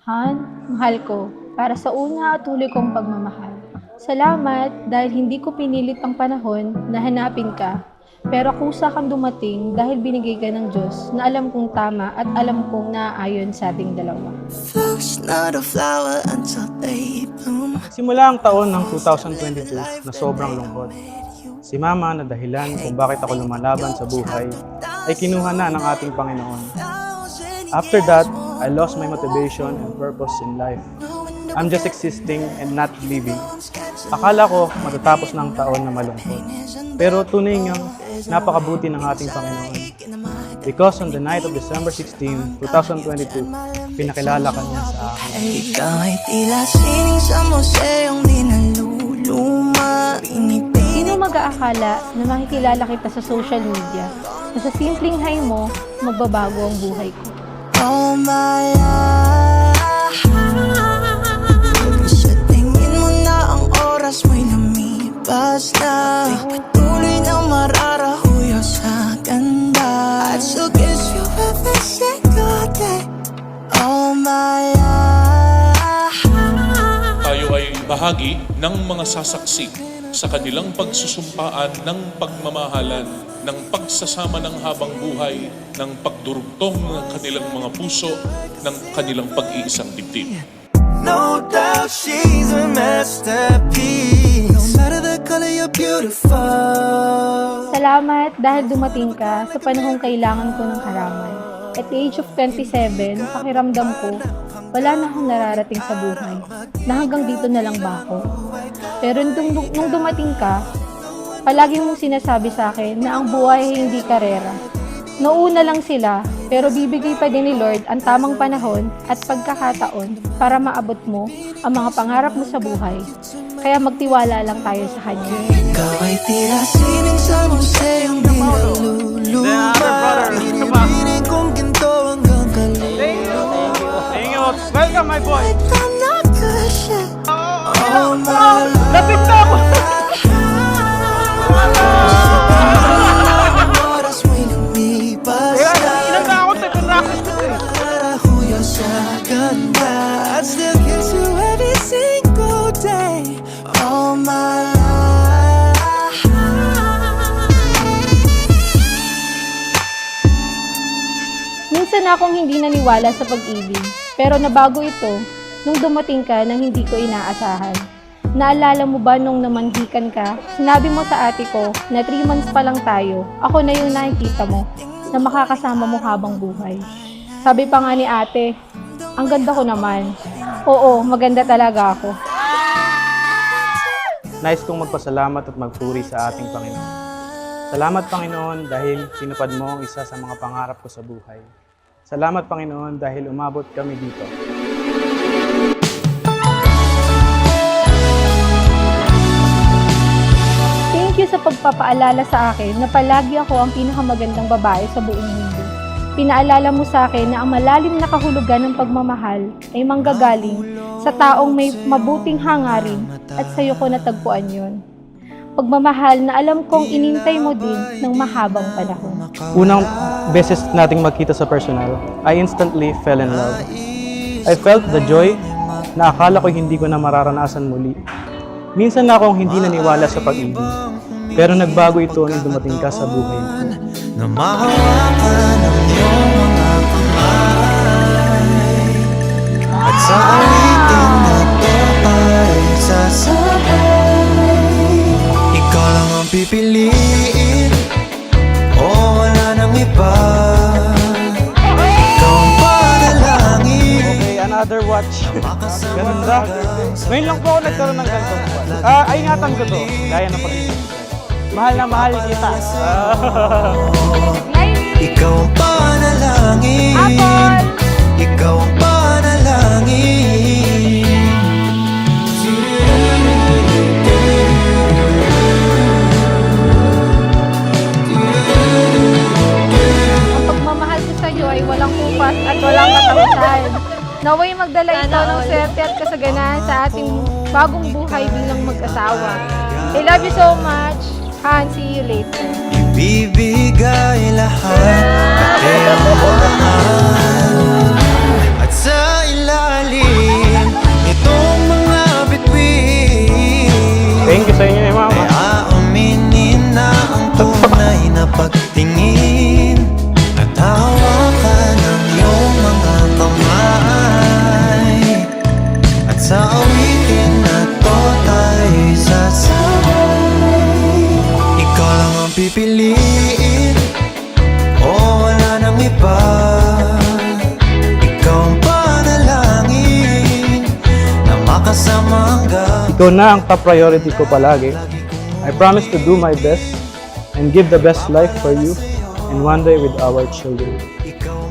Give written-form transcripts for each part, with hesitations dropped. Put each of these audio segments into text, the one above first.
Han, mahal ko, para sa una at huli kong pagmamahal. Salamat dahil hindi ko pinilit ang panahon na hanapin ka. Pero kusa kang dumating dahil binigay ka ng Diyos na alam kong tama at alam kong naaayon sa ating dalawa. Simula ang taon ng 2022 na sobrang lungkot. Si Mama na dahilan kung bakit ako lumalaban sa buhay ay kinuha na ng ating Panginoon. After that, I lost my motivation and purpose in life. I'm just existing and not living. Akala ko matatapos na ang taon na malungkot. Pero tunay ngang napakabuti ng ating Panginoon. Because on the night of December 16, 2022, pinakilala ka niya sa akin. Ikaw ay tila sining sa museong di naluluma. Sino mag-aakala na makikilala kita sa social media na sa simpleng hi mo, magbabago ang buhay ko? Oh my sa tingin mo na ang oras mo'y lumipas na. Di patuloy na mararahuyo sa ganda. I'd still kiss you every single day. Oh my Tayo ay bahagi ng mga sasaksi sa kanilang pagsusumpaan ng pagmamahalan, ng pagsasama ng habang buhay, ng pagdurugtong ng kanilang mga puso, ng kanilang pag-iisang dibdib. No doubt she's a masterpiece. No matter the color, you're beautiful. Salamat dahil dumating ka sa panahong kailangan ko ng karamay. At the age of 27, pakiramdam ko, wala na akong nararating sa buhay, na hanggang dito na lang ba ako. Pero nung dumating ka, palagi mong sinasabi sa akin na ang buhay ay hindi karera. Nauna lang sila, pero bibigay pa din ni Lord ang tamang panahon at pagkakataon para maabot mo ang mga pangarap mo sa buhay. Kaya magtiwala lang tayo sa Kanya. Ikaw ay tila sining sa museong di naluluma. Pinipiling kong ginto hanggang kaluluwa. Thank you. Welcome, my boy. I'm not good shit. Oh my Lapit na ako! oras mo'y lumipas na. Ilan na ako nag-practice ko eh. Narahuyo sa ganda. I'd still kiss you every single day. Oh my Minsan akong hindi naniwala sa pag-ibig, pero nabago ito nung dumating ka nang hindi ko inaasahan. Naalala mo ba nung namanghikan ka, sinabi mo sa ate ko na 3 months pa lang tayo, ako na yung nakikita mo na makakasama mo habang buhay. Sabi pa nga ni ate, ang ganda ko naman. Oo, maganda talaga ako. Nais kong magpasalamat at magpuri sa ating Panginoon. Salamat, Panginoon, dahil tinupad mo ang isa sa mga pangarap ko sa buhay. Salamat, Panginoon, dahil umabot kami dito. Thank you sa pagpapaalala sa akin na palagi ako ang pinakamagandang babae sa buong mundo. Pinaalala mo sa akin na ang malalim na kahulugan ng pagmamahal ay manggagaling sa taong may mabuting hangarin at sa'yo ko natagpuan yon. Pagmamahal na alam kong inintay mo din ng mahabang panahon. Unang beses nating magkita sa personal, I instantly fell in love. I felt the joy na akala ko hindi ko na mararanasan muli. Minsan na akong hindi naniwala sa pag-ibig, pero nagbago ito nung dumating ka sa buhay ko. na mahawakan ang iyong mga kamay at sa awitin na ito ay sasabay. Ikaw lang ang pipiliin o wala nang iba. Ikaw ang panalangin. Okay, another watch. Ganda. Ngayon lang po ako nagkaroon ng ganitong watch. Ay, ingatan ko to. Gaya ng pag-ibig. Mahal na mahal kita. Ikaw ang panalangin. Ikaw ang panalangin. Ang pagmamahal ko sa iyo ay walang kupas at walang katapusan. Naway magdala ito ng swerte at kasaganahan sa ating bagong buhay bilang mag-asawa. I love you so much. Han, see you later. Ibibigay lahat ng mahal at sa ilalim makasama hanggang Ikaw na ang top priority ko palagi. I promise to do my best and give the best life for you and one day with our children.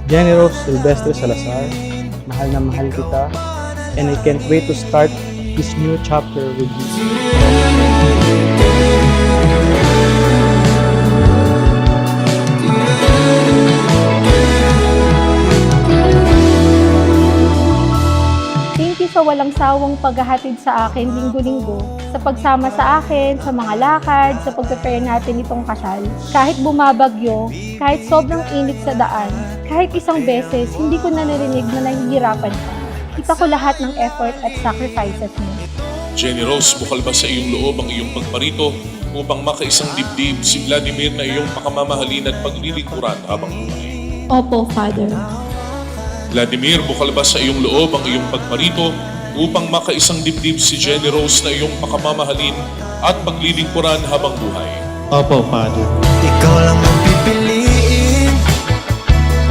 Jenny Rose Silvestre Salazar, mahal na mahal kita, and I can't wait to start this new chapter with you. Thank you sa walang sawang paghahatid sa akin linggo-linggo, sa pagsama sa akin, sa mga lakad, sa pag-prepare natin itong kasal. Kahit bumabagyo, kahit sobrang init sa daan, kahit isang beses, hindi ko na narinig na nahihirapan ka. Kita ko lahat ng effort at sacrifices mo. Jenny Rose, bukal ba sa iyong loob ang iyong pagparito upang makaisang dibdib si Vladimir na iyong pakamamahalin at paglilingkuran habang buhay? Opo, Father. Vladimir, bukal ba sa iyong loob ang iyong pagparito upang makaisang dibdib si Jenny Rose na iyong pakamamahalin at paglilingkuran habang buhay? Opo, Father. ikaw lang ang pipiliin.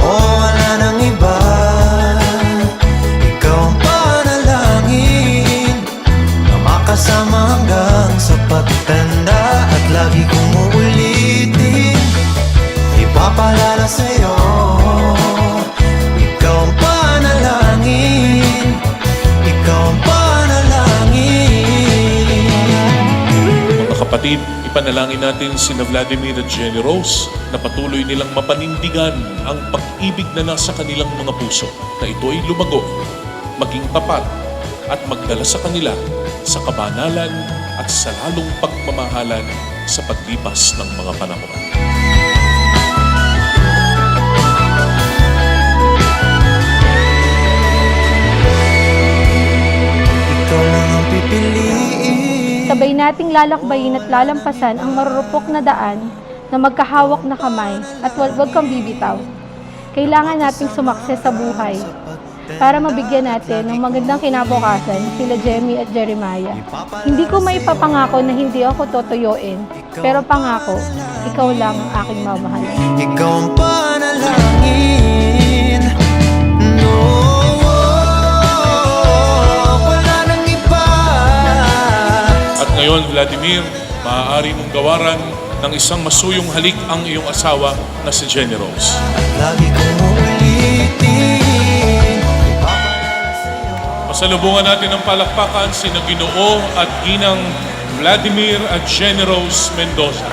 O wala nang iba. Ikaw ang panalangin na makasama hanggang sa pagtanda. At lagi kong uulitin, ipapalala sa'yo. Ikaw ang panalangin. Ikaw ang panalangin. Mga kapatid, ipanalangin natin sina Vladimir at Jenny Rose na patuloy nilang mapanindigan ang pag-ibig na nasa kanilang mga puso, na ito ay lumago, maging tapat at magdala sa kanila sa kabanalan at sa lalong pagmamahalan sa paglipas ng mga panahon. Ikaw lang ang pipiliin. Sabay nating lalakbayin at lalampasan ang marurupok na daan na magkahawak na kamay at wag kang bibitaw. Kailangan nating sumakses sa buhay para mabigyan natin ng magandang kinabukasan sila Jemmy at Jeremiah. Hindi ko maipapangako na hindi ako totuyuin, pero pangako, ikaw lang ang aking mamahalin. Ikaw ang panalangin. No, wala nang iba. At ngayon, Vladimir, maaari mong gawaran ng isang masuyong halik ang iyong asawa na si Jenny Rose. Lagi kong uulitin. Pasalubungan natin ng palakpakan si Ginoo at Ginang Vladimir at Jenny Rose Mendoza.